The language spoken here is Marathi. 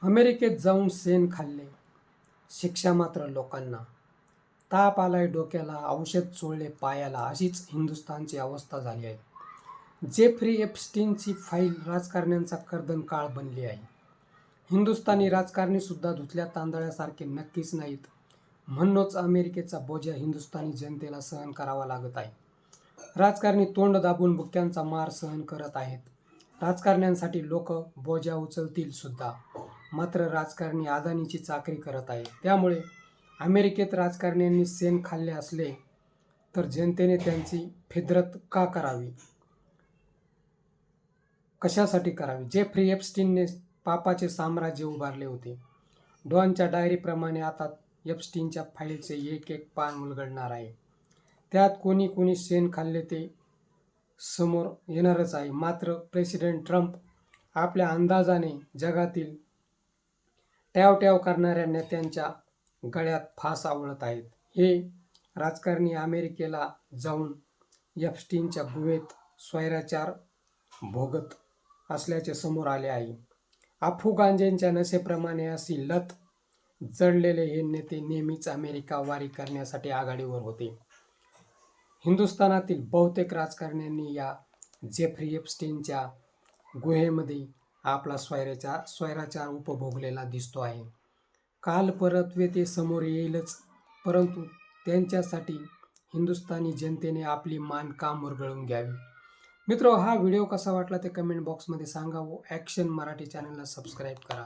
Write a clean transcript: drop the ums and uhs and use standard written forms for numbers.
अमेरिकेत जाऊन शेण खाल्ले, शिक्षा मात्र लोकांना. ताप आलाय डोक्याला, औषध चोळले पायाला, अशीच हिंदुस्थानची अवस्था झाली आहे. जेफ्री एप्स्टीनची फाईल राजकारण्यांचा कर्दनकाळ बनली आहे. हिंदुस्थानी राजकारणी सुद्धा धुतल्या तांदळासारखे नक्कीच नाहीत. म्हणूनच अमेरिकेचा बोजा हिंदुस्थानी जनतेला सहन करावा लागत आहे. राजकारणी तोंड दाबून बुक्क्यांचा मार सहन करत आहेत. राजकारण्यांसाठी लोक बोजा उचलतील सुद्धा, मात्र राजकारणी अदानीची चाकरी करत आहेत. त्यामुळे अमेरिकेत राजकारण्यांनी शेण खाल्ले असले तर जनतेने त्यांची फितरत का करावी, कशासाठी करावी? जेफ्री एप्स्टीनने पापाचे साम्राज्य उभारले होते. डॉनच्या डायरीप्रमाणे आता एप्स्टीनच्या फाईलचे एक एक पान उलगडणार आहे. त्यात कोणी कोणी शेण खाल्ले ते समोर येणारच आहे. मात्र प्रेसिडेंट ट्रम्प आपल्या अंदाजाने जगातील ट्याव करणाऱ्या नेत्यांच्या गळ्यात फास आवळत आहेत. हे राजकारणी अमेरिकेला जाऊन एप्स्टीनच्या गुहेत स्वैराचार भोगत असल्याचे समोर आले आहे. अफू गांजेच्या नशेप्रमाणे अशी लत जडलेले हे नेते नेहमीच अमेरिका वारी करण्यासाठी आघाडीवर होते. हिंदुस्थानातील बहुतेक राजकारण्यांनी या जेफ्री एप्स्टीनच्या गुहेमध्ये आपला स्वैराचार उपभोगलेला दिसतो आहे. काल परत्वे ते समोर येईलच, परंतु त्यांच्यासाठी हिंदुस्थानी जनतेने आपली मान का मुरगळून घ्यावी? मित्रो, हा व्हिडिओ कसा वाटला ते कमेंट बॉक्समध्ये सांगा व ॲक्शन मराठी चॅनलला सबस्क्राईब करा.